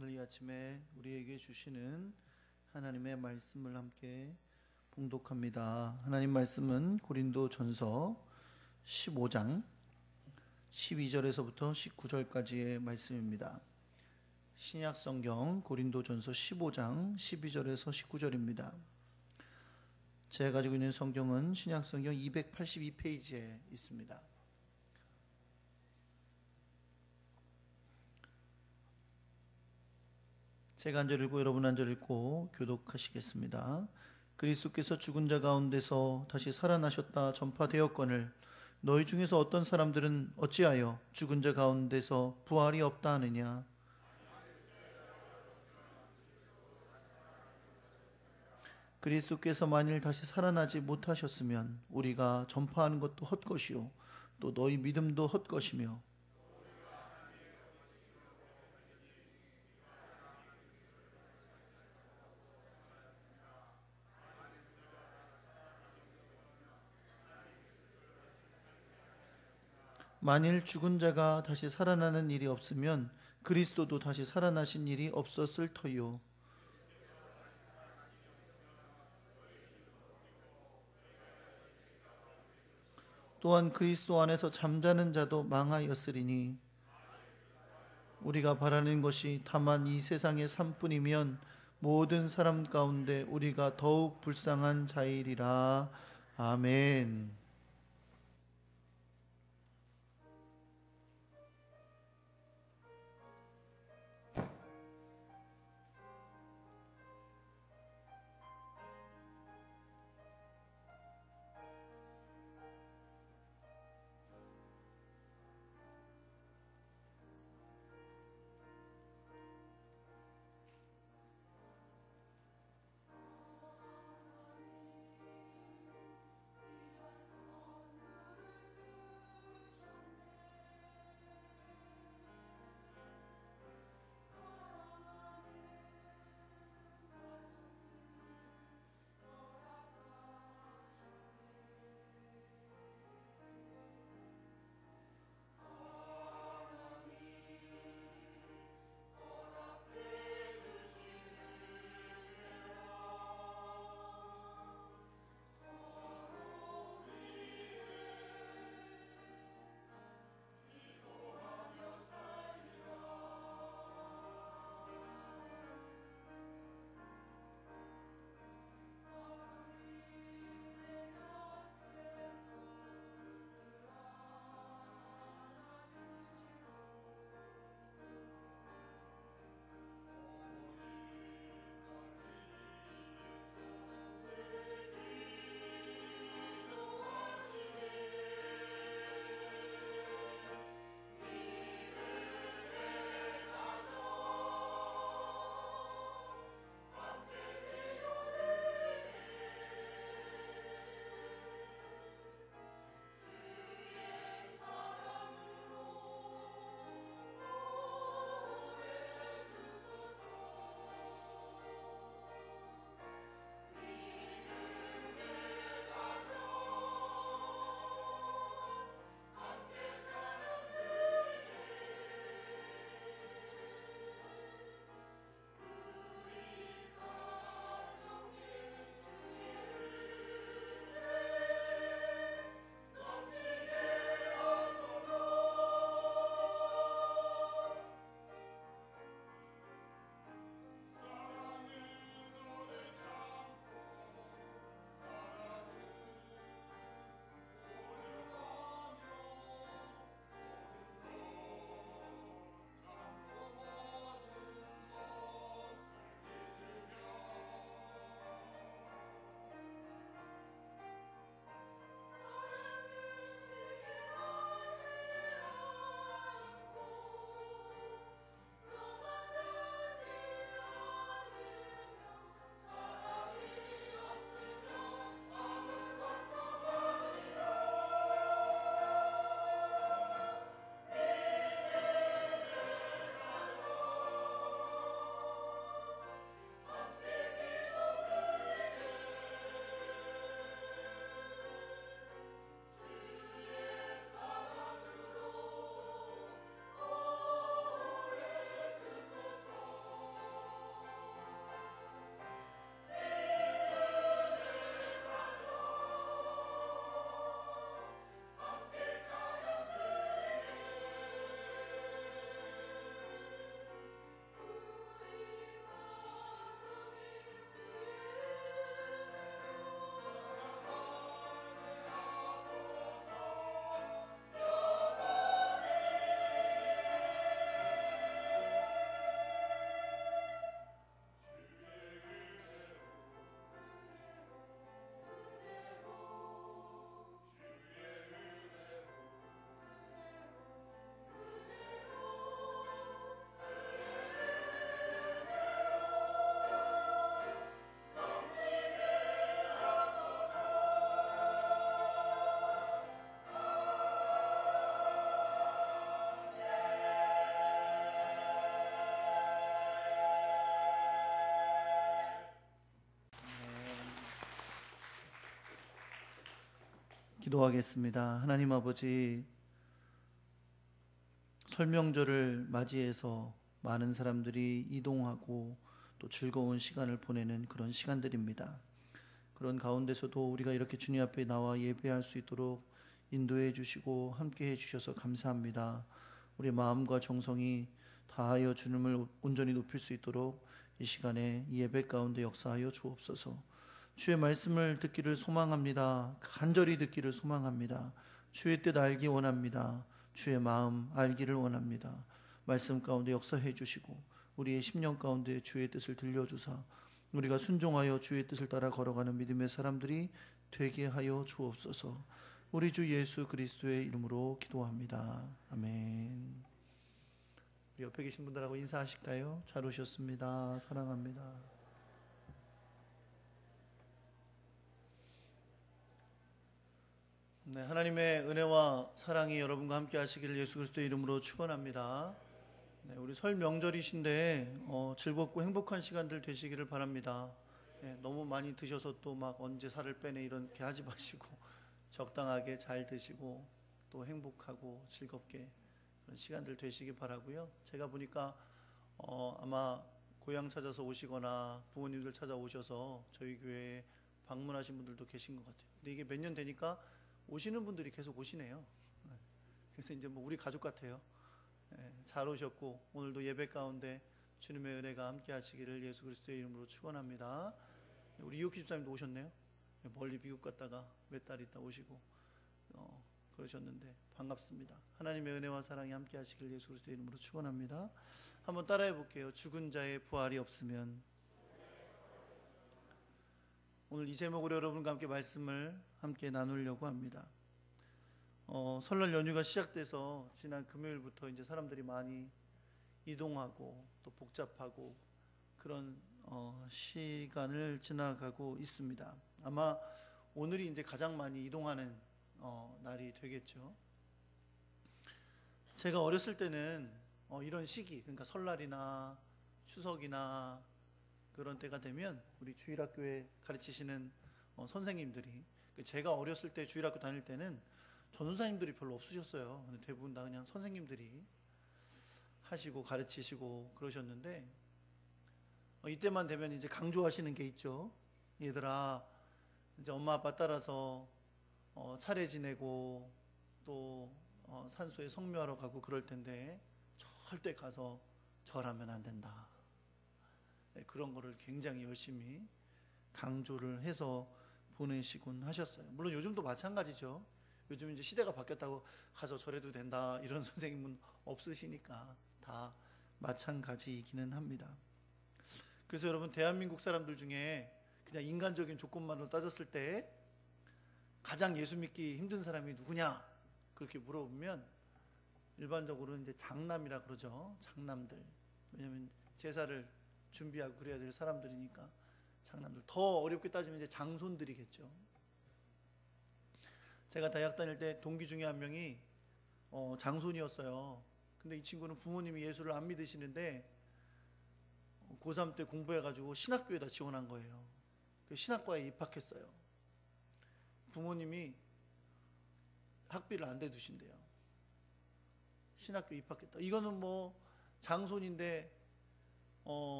오늘 이 아침에 우리에게 주시는 하나님의 말씀을 함께 봉독합니다. 하나님 말씀은 고린도전서 15장 12절에서부터 19절까지의 말씀입니다. 신약성경 고린도전서 15장 12절에서 19절입니다. 제가 가지고 있는 성경은 신약성경 282페이지에 있습니다. 제가 한 절 읽고 여러분 한 절 읽고 교독하시겠습니다. 그리스도께서 죽은 자 가운데서 다시 살아나셨다 전파되었거늘 너희 중에서 어떤 사람들은 어찌하여 죽은 자 가운데서 부활이 없다 하느냐. 그리스도께서 만일 다시 살아나지 못하셨으면 우리가 전파하는 것도 헛것이요 또 너희 믿음도 헛것이며 만일 죽은 자가 다시 살아나는 일이 없으면 그리스도도 다시 살아나신 일이 없었을 터요. 또한 그리스도 안에서 잠자는 자도 망하였으리니 우리가 바라는 것이 다만 이 세상의 삶뿐이면 모든 사람 가운데 우리가 더욱 불쌍한 자이리라. 아멘. 기도하겠습니다. 하나님 아버지, 설명절을 맞이해서 많은 사람들이 이동하고 또 즐거운 시간을 보내는 그런 시간들입니다. 그런 가운데서도 우리가 이렇게 주님 앞에 나와 예배할 수 있도록 인도해 주시고 함께 해 주셔서 감사합니다. 우리의 마음과 정성이 다하여 주님을 온전히 높일 수 있도록 이 시간에 이 예배 가운데 역사하여 주옵소서. 주의 말씀을 듣기를 소망합니다. 간절히 듣기를 소망합니다. 주의 뜻 알기 원합니다. 주의 마음 알기를 원합니다. 말씀 가운데 역사해 주시고 우리의 심령 가운데 주의 뜻을 들려주사 우리가 순종하여 주의 뜻을 따라 걸어가는 믿음의 사람들이 되게 하여 주옵소서. 우리 주 예수 그리스도의 이름으로 기도합니다. 아멘. 우리 옆에 계신 분들하고 인사하실까요? 잘 오셨습니다. 사랑합니다. 네, 하나님의 은혜와 사랑이 여러분과 함께 하시기를 예수 그리스도의 이름으로 축원합니다. 네, 우리 설 명절이신데 즐겁고 행복한 시간들 되시기를 바랍니다. 네, 너무 많이 드셔서 또 막 언제 살을 빼네 이렇게 하지 마시고 적당하게 잘 드시고 또 행복하고 즐겁게 그런 시간들 되시기 바라고요. 제가 보니까 아마 고향 찾아서 오시거나 부모님들 찾아오셔서 저희 교회에 방문하신 분들도 계신 것 같아요. 근데 이게 몇 년 되니까 오시는 분들이 계속 오시네요. 그래서 이제 뭐 우리 가족 같아요. 잘 오셨고 오늘도 예배 가운데 주님의 은혜가 함께 하시기를 예수 그리스도의 이름으로 축원합니다. 우리 이옥희 집사님도 오셨네요. 멀리 미국 갔다가 몇 달 있다 오시고 그러셨는데 반갑습니다. 하나님의 은혜와 사랑이 함께 하시길 예수 그리스도의 이름으로 축원합니다. 한번 따라해 볼게요. 죽은 자의 부활이 없으면. 오늘 이 제목으로 여러분과 함께 말씀을 함께 나누려고 합니다. 설날 연휴가 시작돼서 지난 금요일부터 이제 사람들이 많이 이동하고 또 복잡하고 그런 시간을 지나가고 있습니다. 아마 오늘이 이제 가장 많이 이동하는 날이 되겠죠. 제가 어렸을 때는 이런 시기, 그러니까 설날이나 추석이나 그런 때가 되면 우리 주일학교에 가르치시는 선생님들이, 제가 어렸을 때 주일학교 다닐 때는 전도사님들이 별로 없으셨어요. 근데 대부분 다 그냥 선생님들이 하시고 가르치시고 그러셨는데 이때만 되면 이제 강조하시는 게 있죠. 얘들아, 이제 엄마 아빠 따라서 차례 지내고 또 산소에 성묘하러 가고 그럴 텐데 절대 가서 절하면 안 된다. 그런 거를 굉장히 열심히 강조를 해서 보내시곤 하셨어요. 물론 요즘도 마찬가지죠. 요즘 이제 시대가 바뀌었다고 가서 절해도 된다 이런 선생님은 없으시니까 다 마찬가지이기는 합니다. 그래서 여러분, 대한민국 사람들 중에 그냥 인간적인 조건만으로 따졌을 때 가장 예수 믿기 힘든 사람이 누구냐 그렇게 물어보면 일반적으로 이제 장남이라 그러죠. 장남들. 왜냐하면 제사를 준비하고 그래야 될 사람들이니까 장남들. 더 어렵게 따지면 이제 장손들이겠죠. 제가 대학 다닐 때 동기 중에 한 명이 장손이었어요. 근데 이 친구는 부모님이 예수를 안 믿으시는데 고3 때 공부해가지고 신학교에다 지원한 거예요. 신학과에 입학했어요. 부모님이 학비를 안 대주신대요. 신학교 입학했다. 이거는 뭐 장손인데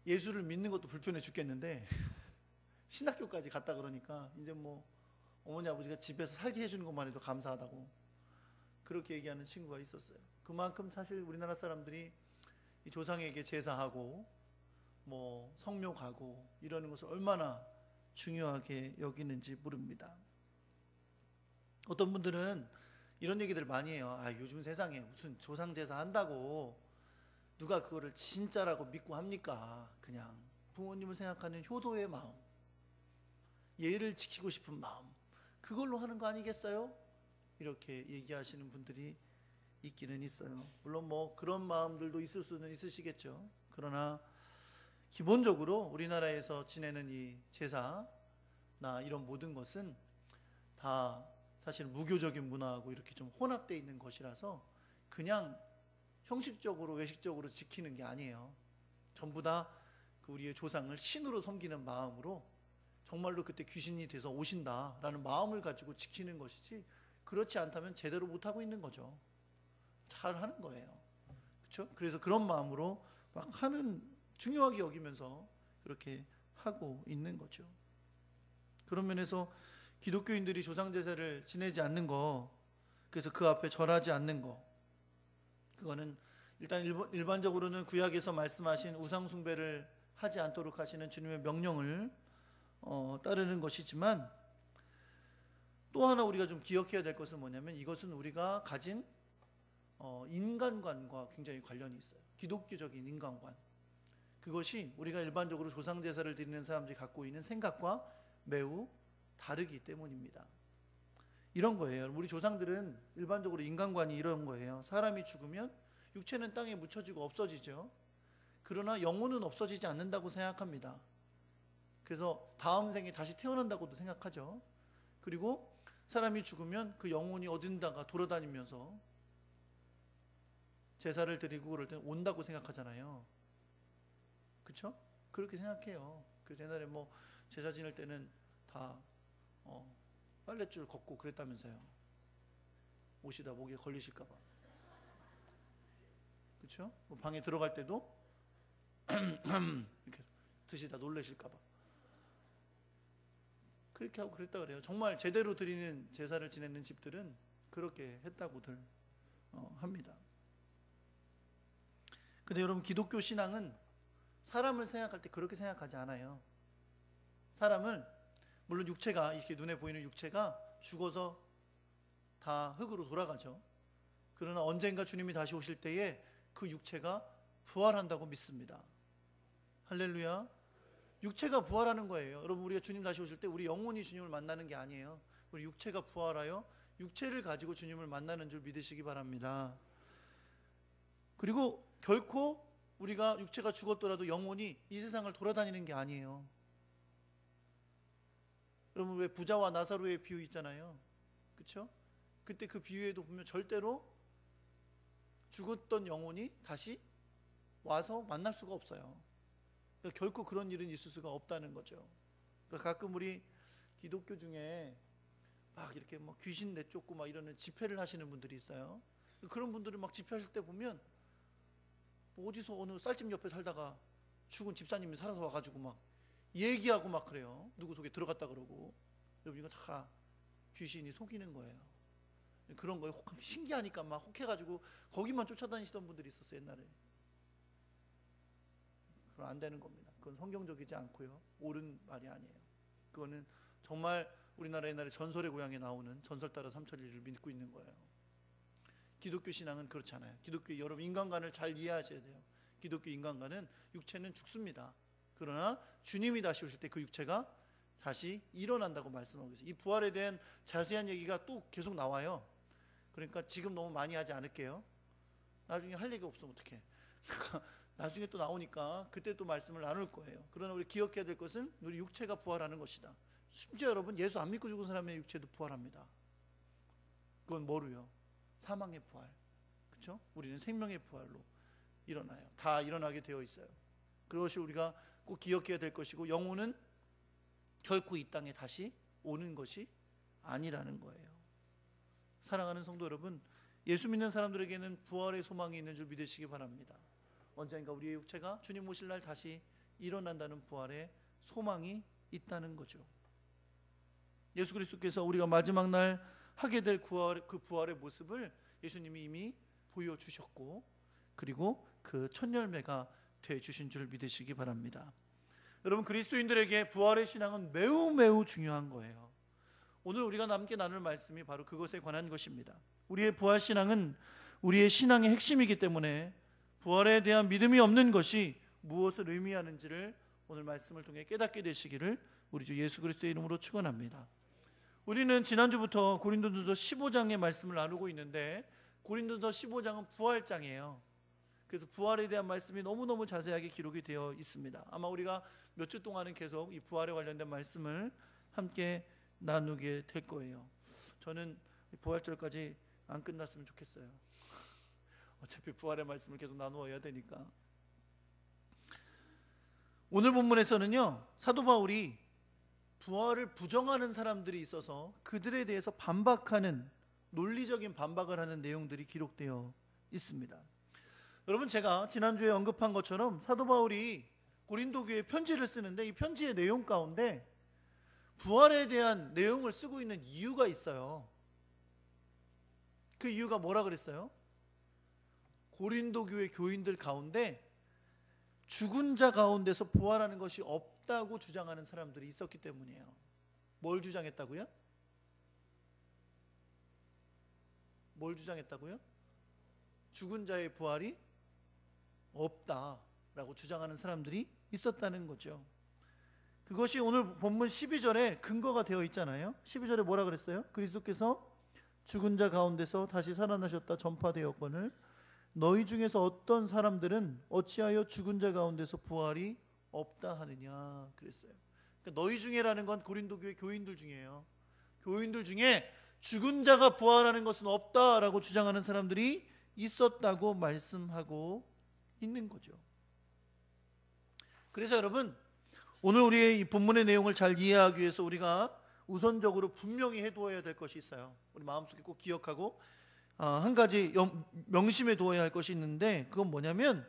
예수를 믿는 것도 불편해 죽겠는데 신학교까지 갔다 그러니까 이제 뭐 어머니 아버지가 집에서 살게 해주는 것만 해도 감사하다고 그렇게 얘기하는 친구가 있었어요. 그만큼 사실 우리나라 사람들이 이 조상에게 제사하고 뭐 성묘 가고 이러는 것을 얼마나 중요하게 여기는지 모릅니다. 어떤 분들은 이런 얘기들 많이 해요. 요즘 세상에 무슨 조상 제사 한다고 누가 그거를 진짜라고 믿고 합니까? 그냥 부모님을 생각하는 효도의 마음, 예를 지키고 싶은 마음, 그걸로 하는 거 아니겠어요? 이렇게 얘기하시는 분들이 있기는 있어요. 물론 뭐 그런 마음들도 있을 수는 있으시겠죠. 그러나 기본적으로 우리나라에서 지내는 이 제사나 이런 모든 것은 다 사실 무교적인 문화하고 이렇게 좀 혼합되어 있는 것이라서 그냥 형식적으로 외식적으로 지키는 게 아니에요. 전부 다 그 우리의 조상을 신으로 섬기는 마음으로 정말로 그때 귀신이 돼서 오신다라는 마음을 가지고 지키는 것이지, 그렇지 않다면 제대로 못하고 있는 거죠. 잘 하는 거예요. 그렇죠? 그래서 그런 마음으로 막 하는, 중요하게 여기면서 그렇게 하고 있는 거죠. 그런 면에서 기독교인들이 조상제사를 지내지 않는 거, 그래서 그 앞에 절하지 않는 거, 그거는 일단 일반적으로는 구약에서 말씀하신 우상숭배를 하지 않도록 하시는 주님의 명령을 따르는 것이지만, 또 하나 우리가 좀 기억해야 될 것은 뭐냐면, 이것은 우리가 가진 인간관과 굉장히 관련이 있어요. 기독교적인 인간관, 그것이 우리가 일반적으로 조상제사를 드리는 사람들이 갖고 있는 생각과 매우 다르기 때문입니다. 이런 거예요. 우리 조상들은 일반적으로 인간관이 이런 거예요. 사람이 죽으면 육체는 땅에 묻혀지고 없어지죠. 그러나 영혼은 없어지지 않는다고 생각합니다. 그래서 다음 생에 다시 태어난다고도 생각하죠. 그리고 사람이 죽으면 그 영혼이 어딘가가 돌아다니면서 제사를 드리고 그럴 때 온다고 생각하잖아요. 그렇죠? 그렇게 생각해요. 그래서 옛날에 뭐 제사 지낼 때는 다 빨랫줄 걷고 그랬다면서요. 오시다 목에 걸리실까 봐. 그렇죠? 뭐 방에 들어갈 때도 이렇게 드시다 놀라실까 봐. 그렇게 하고 그랬다 그래요. 정말 제대로 드리는 제사를 지내는 집들은 그렇게 했다고들 합니다. 근데 여러분, 기독교 신앙은 사람을 생각할 때 그렇게 생각하지 않아요. 사람은 물론 육체가, 이렇게 눈에 보이는 육체가 죽어서 다 흙으로 돌아가죠. 그러나 언젠가 주님이 다시 오실 때에 그 육체가 부활한다고 믿습니다. 할렐루야. 육체가 부활하는 거예요. 여러분, 우리가 주님 다시 오실 때 우리 영혼이 주님을 만나는 게 아니에요. 우리 육체가 부활하여 육체를 가지고 주님을 만나는 줄 믿으시기 바랍니다. 그리고 결코 우리가 육체가 죽었더라도 영혼이 이 세상을 돌아다니는 게 아니에요. 여러분, 왜 부자와 나사로의 비유 있잖아요. 그렇죠? 그때 그 비유에도 보면 절대로 죽었던 영혼이 다시 와서 만날 수가 없어요. 그러니까 결코 그런 일은 있을 수가 없다는 거죠. 그러니까 가끔 우리 기독교 중에 막 이렇게 막 귀신 내쫓고 막 이러는 집회를 하시는 분들이 있어요. 그런 분들을 막 집회하실 때 보면 뭐 어디서 어느 쌀집 옆에 살다가 죽은 집사님이 살아서 와가지고 막 얘기하고 막 그래요. 누구 속에 들어갔다 그러고. 여러분, 이거 다 귀신이 속이는 거예요. 그런 거에 신기하니까 막 혹해가지고 거기만 쫓아다니시던 분들이 있었어요, 옛날에. 그건 안 되는 겁니다. 그건 성경적이지 않고요, 옳은 말이 아니에요. 그거는 정말 우리나라 옛날에 전설의 고향에 나오는 전설 따라 삼천리를 믿고 있는 거예요. 기독교 신앙은 그렇지 않아요. 기독교, 여러분, 인간관을 잘 이해하셔야 돼요. 기독교 인간관은 육체는 죽습니다. 그러나 주님이 다시 오실 때 그 육체가 다시 일어난다고 말씀하고 있어요. 이 부활에 대한 자세한 얘기가 또 계속 나와요. 그러니까 지금 너무 많이 하지 않을게요. 나중에 할 얘기가 없으면 어떡해. 나중에 또 나오니까 그때 또 말씀을 나눌 거예요. 그러나 우리 기억해야 될 것은 우리 육체가 부활하는 것이다. 심지어 여러분, 예수 안 믿고 죽은 사람의 육체도 부활합니다. 그건 뭐로요? 사망의 부활. 그렇죠? 우리는 생명의 부활로 일어나요. 다 일어나게 되어 있어요. 그것이 우리가 꼭 기억해야 될 것이고, 영혼은 결코 이 땅에 다시 오는 것이 아니라는 거예요. 사랑하는 성도 여러분, 예수 믿는 사람들에게는 부활의 소망이 있는 줄 믿으시기 바랍니다. 언젠가 우리의 육체가 주님 오실 날 다시 일어난다는 부활의 소망이 있다는 거죠. 예수 그리스도께서 우리가 마지막 날 하게 될 그 부활의 모습을 예수님이 이미 보여주셨고, 그리고 그 첫 열매가 돼 주신 줄 믿으시기 바랍니다. 여러분, 그리스도인들에게 부활의 신앙은 매우 매우 중요한 거예요. 오늘 우리가 함께 나눌 말씀이 바로 그것에 관한 것입니다. 우리의 부활 신앙은 우리의 신앙의 핵심이기 때문에 부활에 대한 믿음이 없는 것이 무엇을 의미하는지를 오늘 말씀을 통해 깨닫게 되시기를 우리 주 예수 그리스도의 이름으로 축원합니다. 우리는 지난주부터 고린도전서 15장의 말씀을 나누고 있는데, 고린도전서 15장은 부활장이에요. 그래서 부활에 대한 말씀이 너무너무 자세하게 기록이 되어 있습니다. 아마 우리가 몇 주 동안은 계속 이 부활에 관련된 말씀을 함께 나누게 될 거예요. 저는 부활절까지 안 끝났으면 좋겠어요. 어차피 부활의 말씀을 계속 나누어야 되니까. 오늘 본문에서는요, 사도 바울이 부활을 부정하는 사람들이 있어서 그들에 대해서 반박하는, 논리적인 반박을 하는 내용들이 기록되어 있습니다. 여러분, 제가 지난주에 언급한 것처럼 사도 바울이 고린도 교회에 편지를 쓰는데 이 편지의 내용 가운데 부활에 대한 내용을 쓰고 있는 이유가 있어요. 그 이유가 뭐라 그랬어요? 고린도 교회 교인들 가운데 죽은 자 가운데서 부활하는 것이 없다고 주장하는 사람들이 있었기 때문이에요. 뭘 주장했다고요? 뭘 주장했다고요? 죽은 자의 부활이 없다라고 주장하는 사람들이 있었다는 거죠. 그것이 오늘 본문 12절에 근거가 되어 있잖아요. 12절에 뭐라 그랬어요? 그리스도께서 죽은 자 가운데서 다시 살아나셨다 전파되었거늘 너희 중에서 어떤 사람들은 어찌하여 죽은 자 가운데서 부활이 없다 하느냐 그랬어요. 그러니까 너희 중에라는 건 고린도 교회 교인들 중이에요. 교인들 중에 죽은 자가 부활하는 것은 없다라고 주장하는 사람들이 있었다고 말씀하고 있는 거죠. 그래서 여러분, 오늘 우리의 이 본문의 내용을 잘 이해하기 위해서 우리가 우선적으로 분명히 해두어야 될 것이 있어요. 우리 마음속에 꼭 기억하고 한 가지 명심해 두어야 할 것이 있는데, 그건 뭐냐면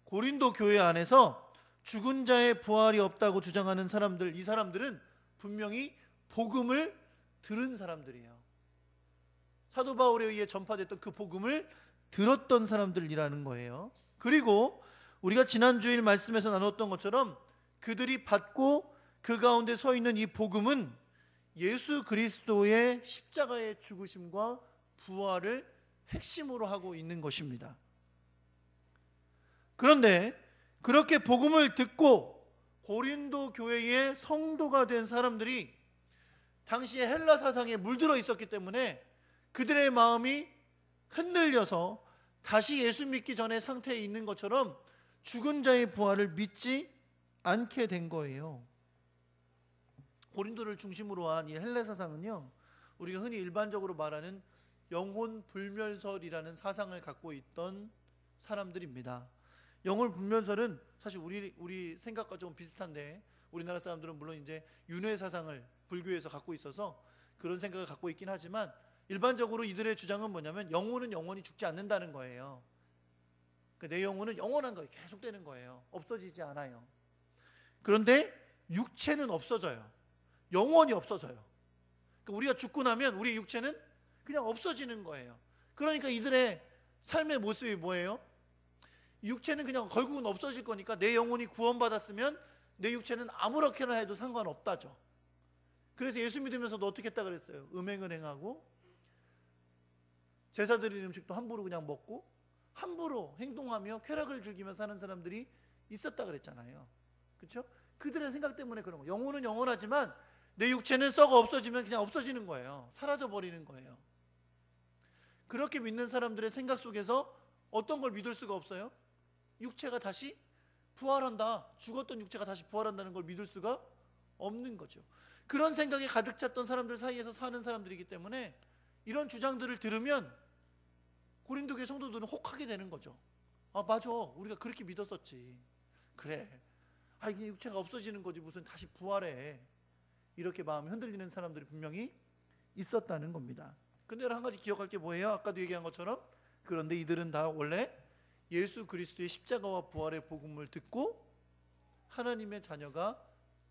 고린도 교회 안에서 죽은 자의 부활이 없다고 주장하는 사람들, 이 사람들은 분명히 복음을 들은 사람들이에요. 사도 바울에 의해 전파됐던 그 복음을 들었던 사람들이라는 거예요. 그리고 우리가 지난 주일 말씀에서 나눴던 것처럼 그들이 받고 그 가운데 서 있는 이 복음은 예수 그리스도의 십자가의 죽으심과 부활을 핵심으로 하고 있는 것입니다. 그런데 그렇게 복음을 듣고 고린도 교회의 성도가 된 사람들이 당시에 헬라 사상에 물들어 있었기 때문에 그들의 마음이 흔들려서 다시 예수 믿기 전의 상태에 있는 것처럼 죽은 자의 부활을 믿지 않게 된 거예요. 고린도를 중심으로 한 이 헬라 사상은요, 우리가 흔히 일반적으로 말하는 영혼 불멸설이라는 사상을 갖고 있던 사람들입니다. 영혼 불멸설은 사실 우리 생각과 좀 비슷한데, 우리나라 사람들은 물론 이제 윤회 사상을 불교에서 갖고 있어서 그런 생각을 갖고 있긴 하지만, 일반적으로 이들의 주장은 뭐냐면 영혼은 영원히 죽지 않는다는 거예요. 내 영혼은 영원한 거예요. 계속되는 거예요. 없어지지 않아요. 그런데 육체는 없어져요. 영원히 없어져요. 그러니까 우리가 죽고 나면 우리 육체는 그냥 없어지는 거예요. 그러니까 이들의 삶의 모습이 뭐예요? 육체는 그냥 결국은 없어질 거니까 내 영혼이 구원받았으면 내 육체는 아무렇게나 해도 상관없다죠. 그래서 예수 믿으면서도 어떻게 했다 그랬어요? 음행을 행하고 제사 드리는 음식도 함부로 그냥 먹고 함부로 행동하며 쾌락을 즐기며 사는 사람들이 있었다 그랬잖아요. 그렇죠? 그들의 생각 때문에 그런 거예요. 영혼은 영원하지만 내 육체는 썩어 없어지면 그냥 없어지는 거예요. 사라져 버리는 거예요. 그렇게 믿는 사람들의 생각 속에서 어떤 걸 믿을 수가 없어요? 육체가 다시 부활한다. 죽었던 육체가 다시 부활한다는 걸 믿을 수가 없는 거죠. 그런 생각에 가득 찼던 사람들 사이에서 사는 사람들이기 때문에 이런 주장들을 들으면 고린도 교회 성도들은 혹하게 되는 거죠. 아, 맞아, 우리가 그렇게 믿었었지. 그래, 이게 육체가 없어지는 거지 무슨 다시 부활해. 이렇게 마음이 흔들리는 사람들이 분명히 있었다는 겁니다. 근데 한 가지 기억할 게 뭐예요? 아까도 얘기한 것처럼, 그런데 이들은 다 원래 예수 그리스도의 십자가와 부활의 복음을 듣고 하나님의 자녀가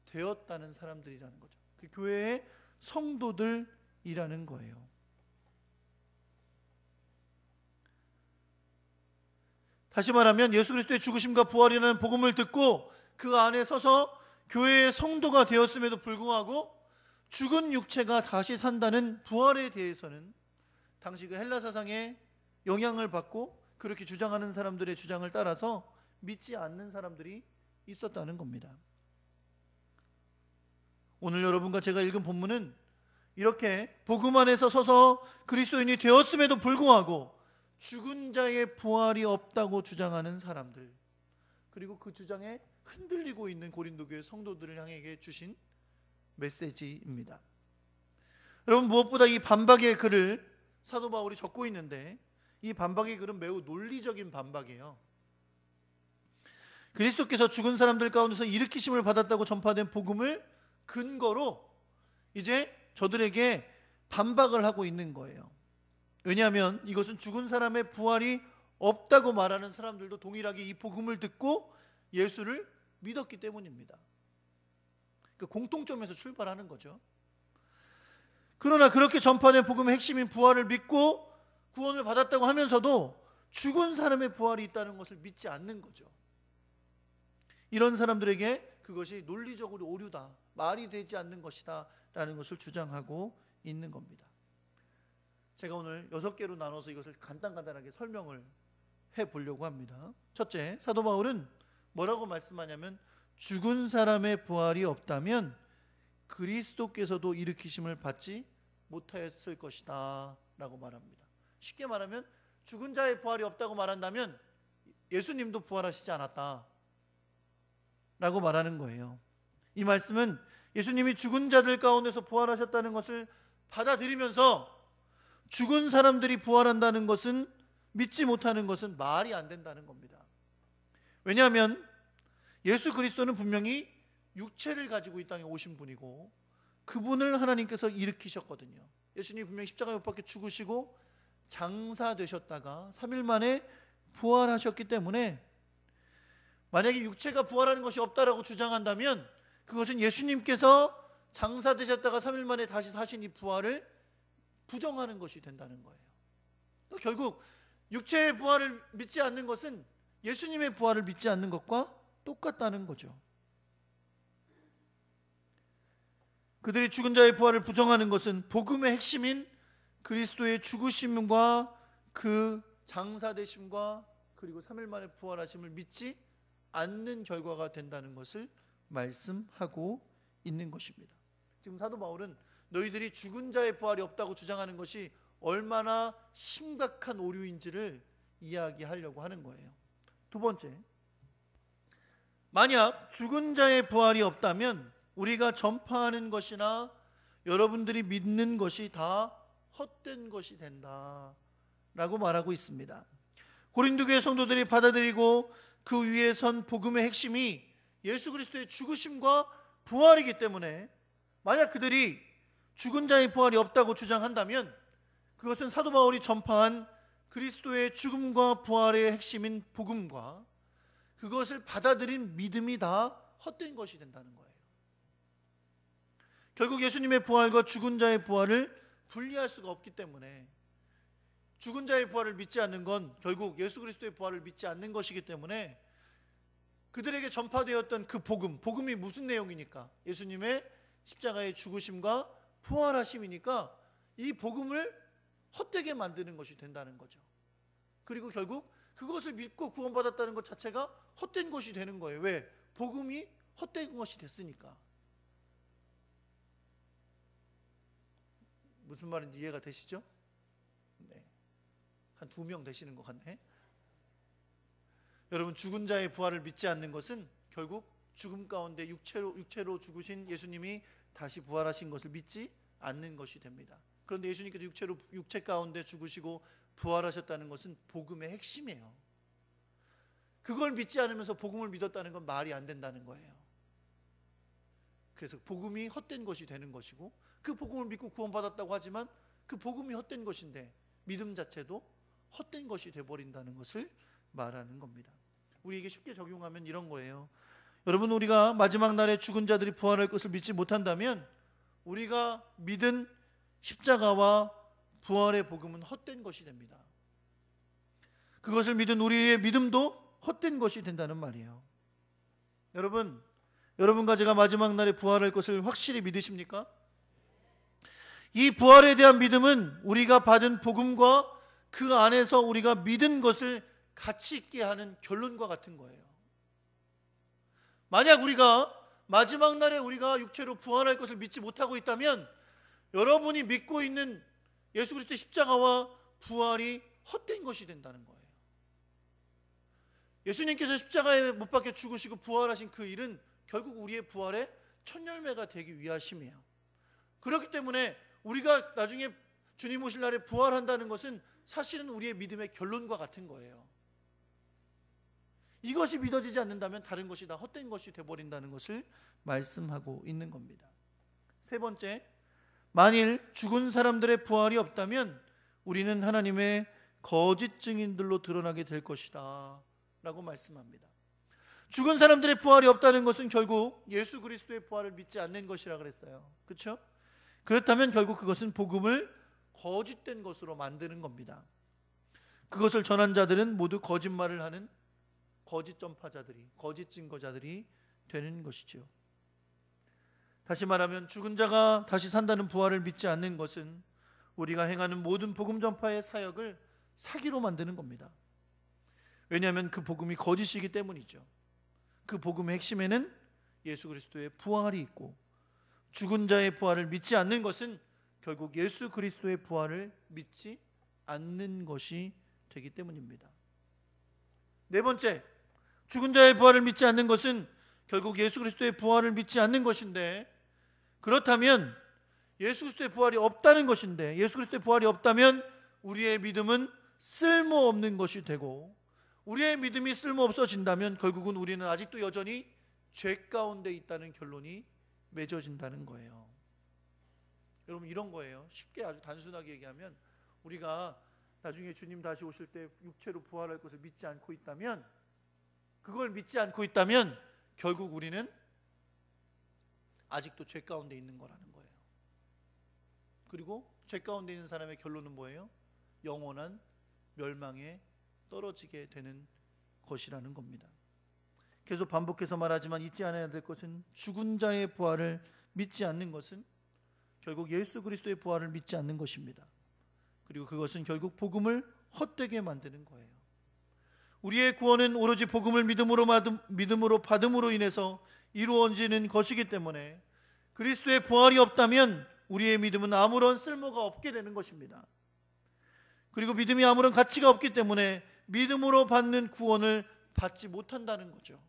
되었다는 사람들이라는 거죠. 그 교회의 성도들이라는 거예요. 다시 말하면 예수 그리스도의 죽으심과 부활이라는 복음을 듣고 그 안에 서서 교회의 성도가 되었음에도 불구하고 죽은 육체가 다시 산다는 부활에 대해서는 당시 그 헬라 사상의 영향을 받고 그렇게 주장하는 사람들의 주장을 따라서 믿지 않는 사람들이 있었다는 겁니다. 오늘 여러분과 제가 읽은 본문은 이렇게 복음 안에서 서서 그리스도인이 되었음에도 불구하고 죽은 자의 부활이 없다고 주장하는 사람들, 그리고 그 주장에 흔들리고 있는 고린도 교회 성도들을 향해 주신 메시지입니다. 여러분, 무엇보다 이 반박의 글을 사도 바울이 적고 있는데 이 반박의 글은 매우 논리적인 반박이에요. 그리스도께서 죽은 사람들 가운데서 일으키심을 받았다고 전파된 복음을 근거로 이제 저들에게 반박을 하고 있는 거예요. 왜냐하면 이것은 죽은 사람의 부활이 없다고 말하는 사람들도 동일하게 이 복음을 듣고 예수를 믿었기 때문입니다. 그 공통점에서 출발하는 거죠. 그러나 그렇게 전파된 복음의 핵심인 부활을 믿고 구원을 받았다고 하면서도 죽은 사람의 부활이 있다는 것을 믿지 않는 거죠. 이런 사람들에게 그것이 논리적으로 오류다, 말이 되지 않는 것이다 라는 것을 주장하고 있는 겁니다. 제가 오늘 6개로 나눠서 이것을 간단하게 설명을 해보려고 합니다. 첫째, 사도 바울은 뭐라고 말씀하냐면 죽은 사람의 부활이 없다면 그리스도께서도 일으키심을 받지 못하였을 것이다 라고 말합니다. 쉽게 말하면 죽은 자의 부활이 없다고 말한다면 예수님도 부활하시지 않았다 라고 말하는 거예요. 이 말씀은 예수님이 죽은 자들 가운데서 부활하셨다는 것을 받아들이면서 죽은 사람들이 부활한다는 것은, 믿지 못하는 것은 말이 안 된다는 겁니다. 왜냐하면 예수 그리스도는 분명히 육체를 가지고 이 땅에 오신 분이고 그분을 하나님께서 일으키셨거든요. 예수님이 분명히 십자가에 못 박혀 죽으시고 장사되셨다가 3일 만에 부활하셨기 때문에 만약에 육체가 부활하는 것이 없다라고 주장한다면 그것은 예수님께서 장사되셨다가 3일 만에 다시 사신 이 부활을 부정하는 것이 된다는 거예요. 결국 육체의 부활을 믿지 않는 것은 예수님의 부활을 믿지 않는 것과 똑같다는 거죠. 그들이 죽은 자의 부활을 부정하는 것은 복음의 핵심인 그리스도의 죽으심과 그 장사되심과 그리고 3일 만에 부활하심을 믿지 않는 결과가 된다는 것을 말씀하고 있는 것입니다. 지금 사도 바울은 너희들이 죽은 자의 부활이 없다고 주장하는 것이 얼마나 심각한 오류인지를 이야기하려고 하는 거예요. 두 번째, 만약 죽은 자의 부활이 없다면 우리가 전파하는 것이나 여러분들이 믿는 것이 다 헛된 것이 된다라고 말하고 있습니다. 고린도 교회 성도들이 받아들이고 그 위에 선 복음의 핵심이 예수 그리스도의 죽으심과 부활이기 때문에 만약 그들이 죽은 자의 부활이 없다고 주장한다면 그것은 사도 바울이 전파한 그리스도의 죽음과 부활의 핵심인 복음과 그것을 받아들인 믿음이 다 헛된 것이 된다는 거예요. 결국 예수님의 부활과 죽은 자의 부활을 분리할 수가 없기 때문에 죽은 자의 부활을 믿지 않는 건 결국 예수 그리스도의 부활을 믿지 않는 것이기 때문에 그들에게 전파되었던 그 복음이 무슨 내용이니까 예수님의 십자가의 죽으심과 부활하심이니까 이 복음을 헛되게 만드는 것이 된다는 거죠. 그리고 결국 그것을 믿고 구원받았다는 것 자체가 헛된 것이 되는 거예요. 왜? 복음이 헛된 것이 됐으니까. 무슨 말인지 이해가 되시죠? 네. 한 2명 되시는 것 같네. 여러분, 죽은 자의 부활을 믿지 않는 것은 결국 죽음 가운데 육체로 죽으신 예수님이 다시 부활하신 것을 믿지 않는 것이 됩니다. 그런데 예수님께서 육체 가운데 죽으시고 부활하셨다는 것은 복음의 핵심이에요. 그걸 믿지 않으면서 복음을 믿었다는 건 말이 안 된다는 거예요. 그래서 복음이 헛된 것이 되는 것이고 그 복음을 믿고 구원받았다고 하지만 그 복음이 헛된 것인데 믿음 자체도 헛된 것이 되어버린다는 것을 말하는 겁니다. 우리에게 쉽게 적용하면 이런 거예요. 여러분, 우리가 마지막 날에 죽은 자들이 부활할 것을 믿지 못한다면 우리가 믿은 십자가와 부활의 복음은 헛된 것이 됩니다. 그것을 믿은 우리의 믿음도 헛된 것이 된다는 말이에요. 여러분과 제가 마지막 날에 부활할 것을 확실히 믿으십니까? 이 부활에 대한 믿음은 우리가 받은 복음과 그 안에서 우리가 믿은 것을 가치 있게 하는 결론과 같은 거예요. 만약 우리가 마지막 날에 우리가 육체로 부활할 것을 믿지 못하고 있다면 여러분이 믿고 있는 예수 그리스도의 십자가와 부활이 헛된 것이 된다는 거예요. 예수님께서 십자가에 못 박혀 죽으시고 부활하신 그 일은 결국 우리의 부활의 첫 열매가 되기 위하심이에요. 그렇기 때문에 우리가 나중에 주님 오실 날에 부활한다는 것은 사실은 우리의 믿음의 결론과 같은 거예요. 이것이 믿어지지 않는다면 다른 것이 다 헛된 것이 되어버린다는 것을 말씀하고 있는 겁니다. 세 번째, 만일 죽은 사람들의 부활이 없다면 우리는 하나님의 거짓 증인들로 드러나게 될 것이다 라고 말씀합니다. 죽은 사람들의 부활이 없다는 것은 결국 예수 그리스도의 부활을 믿지 않는 것이라 그랬어요. 그렇죠? 그렇다면 결국 그것은 복음을 거짓된 것으로 만드는 겁니다. 그것을 전한 자들은 모두 거짓말을 하는 거짓 전파자들이, 거짓 증거자들이 되는 것이죠. 다시 말하면 죽은 자가 다시 산다는 부활을 믿지 않는 것은 우리가 행하는 모든 복음 전파의 사역을 사기로 만드는 겁니다. 왜냐하면 그 복음이 거짓이기 때문이죠. 그 복음의 핵심에는 예수 그리스도의 부활이 있고, 죽은 자의 부활을 믿지 않는 것은 결국 예수 그리스도의 부활을 믿지 않는 것이 되기 때문입니다. 네 번째, 죽은 자의 부활을 믿지 않는 것은 결국 예수 그리스도의 부활을 믿지 않는 것인데, 그렇다면 예수 그리스도의 부활이 없다는 것인데, 예수 그리스도의 부활이 없다면 우리의 믿음은 쓸모없는 것이 되고, 우리의 믿음이 쓸모없어진다면 결국은 우리는 아직도 여전히 죄 가운데 있다는 결론이 맺어진다는 거예요. 여러분, 이런 거예요. 쉽게 아주 단순하게 얘기하면, 우리가 나중에 주님 다시 오실 때 육체로 부활할 것을 믿지 않고 있다면, 그걸 믿지 않고 있다면 결국 우리는 아직도 죄 가운데 있는 거라는 거예요. 그리고 죄 가운데 있는 사람의 결론은 뭐예요? 영원한 멸망에 떨어지게 되는 것이라는 겁니다. 계속 반복해서 말하지만 잊지 않아야 될 것은, 죽은 자의 부활을 믿지 않는 것은 결국 예수 그리스도의 부활을 믿지 않는 것입니다. 그리고 그것은 결국 복음을 헛되게 만드는 거예요. 우리의 구원은 오로지 복음을 믿음으로 받음으로 인해서 이루어지는 것이기 때문에, 그리스도의 부활이 없다면 우리의 믿음은 아무런 쓸모가 없게 되는 것입니다. 그리고 믿음이 아무런 가치가 없기 때문에 믿음으로 받는 구원을 받지 못한다는 거죠.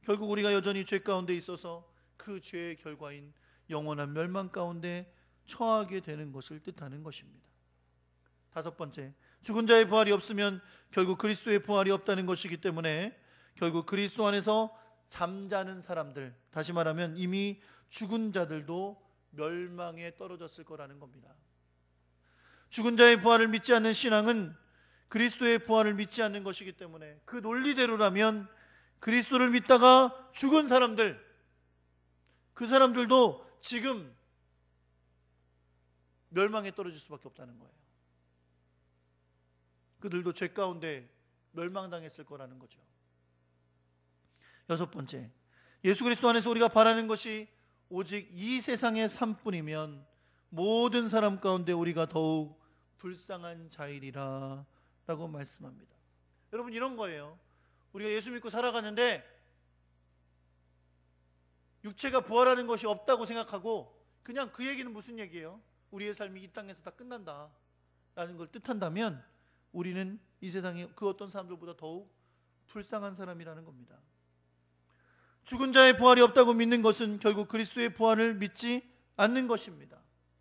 결국 우리가 여전히 죄 가운데 있어서 그 죄의 결과인 영원한 멸망 가운데 처하게 되는 것을 뜻하는 것입니다. 다섯 번째, 죽은 자의 부활이 없으면 결국 그리스도의 부활이 없다는 것이기 때문에 결국 그리스도 안에서 잠자는 사람들, 다시 말하면 이미 죽은 자들도 멸망에 떨어졌을 거라는 겁니다. 죽은 자의 부활을 믿지 않는 신앙은 그리스도의 부활을 믿지 않는 것이기 때문에, 그 논리대로라면 그리스도를 믿다가 죽은 사람들, 그 사람들도 지금 멸망에 떨어질 수밖에 없다는 거예요. 그들도 죄 가운데 멸망당했을 거라는 거죠. 여섯 번째, 예수 그리스도 안에서 우리가 바라는 것이 오직 이 세상의 삶뿐이면 모든 사람 가운데 우리가 더욱 불쌍한 자이리라 라고 말씀합니다. 여러분, 이런 거예요. 우리가 예수 믿고 살아가는데 육체가 부활하는 것이 없다고 생각하고 그냥 그 얘기는 무슨 얘기예요? 우리의 삶이 이 땅에서 다 끝난다 라는 걸 뜻한다면 우리는 이 세상에 그 어떤 사람들보다 더욱 불쌍한 사람이라는 겁니다. 죽은 자의 부활이 없다고 믿는 것은 결국 그리스도의 부활을 믿지 않는 것입니다.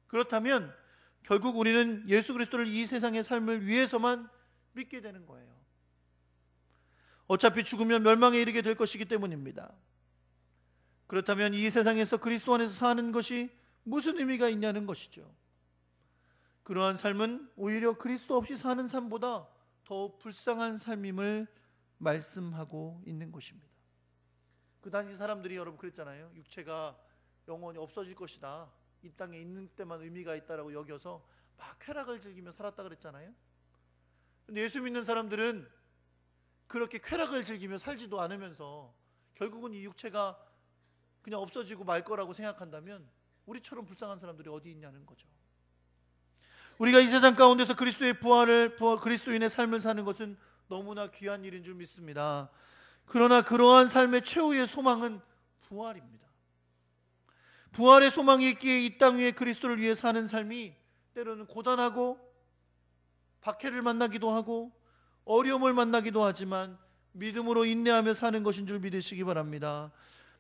그렇다면 결국 우리는 예수 그리스도를 이 세상의 삶을 위해서만 믿게 되는 거예요. 어차피 죽으면 멸망에 이르게 될 것이기 때문입니다. 그렇다면 이 세상에서 그리스도 안에서 사는 것이 무슨 의미가 있냐는 것이죠. 그러한 삶은 오히려 그리스도 없이 사는 삶보다 더 불쌍한 삶임을 말씀하고 있는 것입니다. 그 당시 사람들이 여러분 그랬잖아요. 육체가 영원히 없어질 것이다, 이 땅에 있는 때만 의미가 있다라고 여겨서 막 쾌락을 즐기며 살았다 그랬잖아요. 근데 예수 믿는 사람들은 그렇게 쾌락을 즐기며 살지도 않으면서 결국은 이 육체가 그냥 없어지고 말 거라고 생각한다면 우리처럼 불쌍한 사람들이 어디 있냐는 거죠. 우리가 이 세상 가운데서 그리스도의 그리스도인의 삶을 사는 것은 너무나 귀한 일인 줄 믿습니다. 그러나 그러한 삶의 최후의 소망은 부활입니다. 부활의 소망이 있기에 이 땅 위에 그리스도를 위해 사는 삶이 때로는 고단하고 박해를 만나기도 하고 어려움을 만나기도 하지만 믿음으로 인내하며 사는 것인 줄 믿으시기 바랍니다.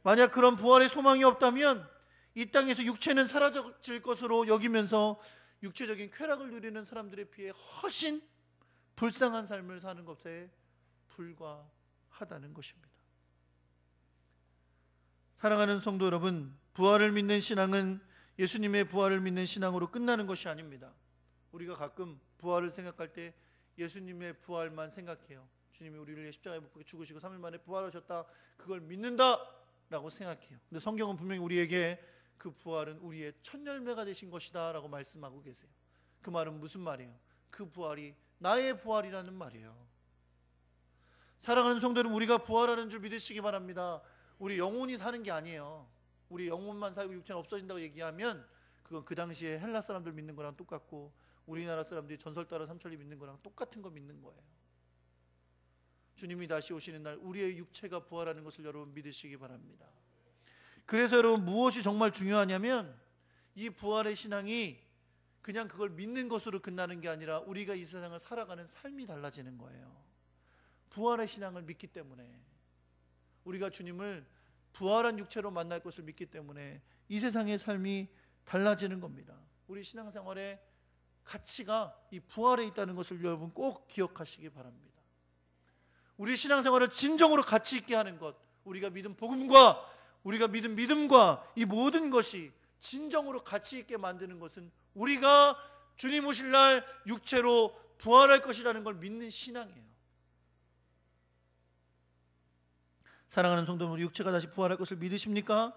만약 그런 부활의 소망이 없다면 이 땅에서 육체는 사라질 것으로 여기면서 육체적인 쾌락을 누리는 사람들에 비해 훨씬 불쌍한 삶을 사는 것에 불과하다는 것입니다. 사랑하는 성도 여러분, 부활을 믿는 신앙은 예수님의 부활을 믿는 신앙으로 끝나는 것이 아닙니다. 우리가 가끔 부활을 생각할 때 예수님의 부활만 생각해요. 주님이 우리를 위해 십자가에 못 박혀 죽으시고 3일 만에 부활하셨다, 그걸 믿는다 라고 생각해요. 근데 성경은 분명히 우리에게 그 부활은 우리의 첫 열매가 되신 것이다 라고 말씀하고 계세요. 그 말은 무슨 말이에요? 그 부활이 나의 부활이라는 말이에요. 사랑하는 성도는 우리가 부활하는 줄 믿으시기 바랍니다. 우리 영혼이 사는 게 아니에요. 우리 영혼만 살고 육체는 없어진다고 얘기하면 그건 그 당시에 헬라 사람들 믿는 거랑 똑같고 우리나라 사람들이 전설 따라 삼천리 믿는 거랑 똑같은 거 믿는 거예요. 주님이 다시 오시는 날 우리의 육체가 부활하는 것을 여러분 믿으시기 바랍니다. 그래서 여러분 무엇이 정말 중요하냐면 이 부활의 신앙이 그냥 그걸 믿는 것으로 끝나는 게 아니라 우리가 이 세상을 살아가는 삶이 달라지는 거예요. 부활의 신앙을 믿기 때문에, 우리가 주님을 부활한 육체로 만날 것을 믿기 때문에 이 세상의 삶이 달라지는 겁니다. 우리 신앙생활의 가치가 이 부활에 있다는 것을 여러분 꼭 기억하시기 바랍니다. 우리 신앙생활을 진정으로 가치 있게 하는 것, 우리가 믿은 복음과 우리가 믿은 믿음과 이 모든 것이 진정으로 가치 있게 만드는 것은 우리가 주님 오실 날 육체로 부활할 것이라는 걸 믿는 신앙이에요. 사랑하는 성도는 우리 육체가 다시 부활할 것을 믿으십니까?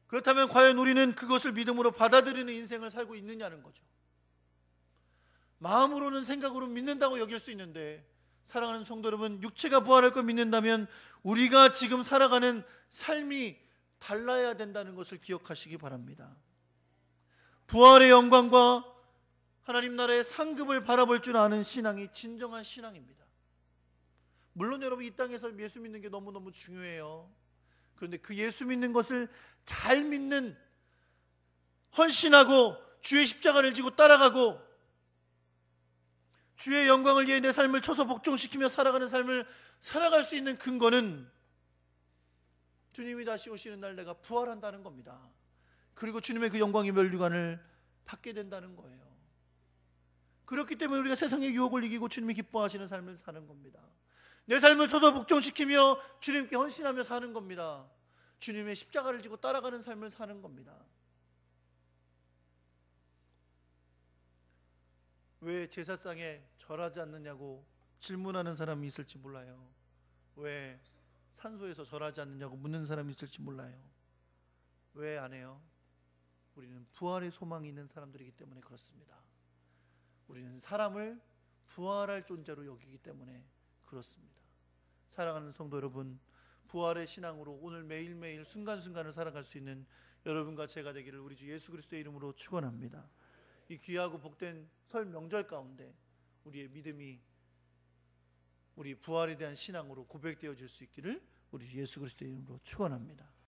그렇다면 과연 우리는 그것을 믿음으로 받아들이는 인생을 살고 있느냐는 거죠. 마음으로는 생각으로 믿는다고 여길 수 있는데, 사랑하는 성도 여러분, 육체가 부활할 걸 믿는다면 우리가 지금 살아가는 삶이 달라야 된다는 것을 기억하시기 바랍니다. 부활의 영광과 하나님 나라의 상급을 바라볼 줄 아는 신앙이 진정한 신앙입니다. 물론 여러분 이 땅에서 예수 믿는 게 너무너무 중요해요. 그런데 그 예수 믿는 것을 잘 믿는, 헌신하고 주의 십자가를 지고 따라가고 주의 영광을 위해 내 삶을 쳐서 복종시키며 살아가는 삶을 살아갈 수 있는 근거는 주님이 다시 오시는 날 내가 부활한다는 겁니다. 그리고 주님의 그 영광의 면류관을 받게 된다는 거예요. 그렇기 때문에 우리가 세상의 유혹을 이기고 주님이 기뻐하시는 삶을 사는 겁니다. 내 삶을 쳐서 복종시키며 주님께 헌신하며 사는 겁니다. 주님의 십자가를 지고 따라가는 삶을 사는 겁니다. 왜 제사상에 절하지 않느냐고 질문하는 사람이 있을지 몰라요. 왜 산소에서 절하지 않느냐고 묻는 사람이 있을지 몰라요. 왜 안 해요? 우리는 부활의 소망이 있는 사람들이기 때문에 그렇습니다. 우리는 사람을 부활할 존재로 여기기 때문에 그렇습니다. 사랑하는 성도 여러분, 부활의 신앙으로 오늘 매일매일 순간순간을 살아갈 수 있는 여러분과 제가 되기를 우리 주 예수 그리스도의 이름으로 축원합니다. 이 귀하고 복된 설 명절 가운데 우리의 믿음이 우리 부활에 대한 신앙으로 고백되어질 수 있기를 우리 주 예수 그리스도의 이름으로 축원합니다.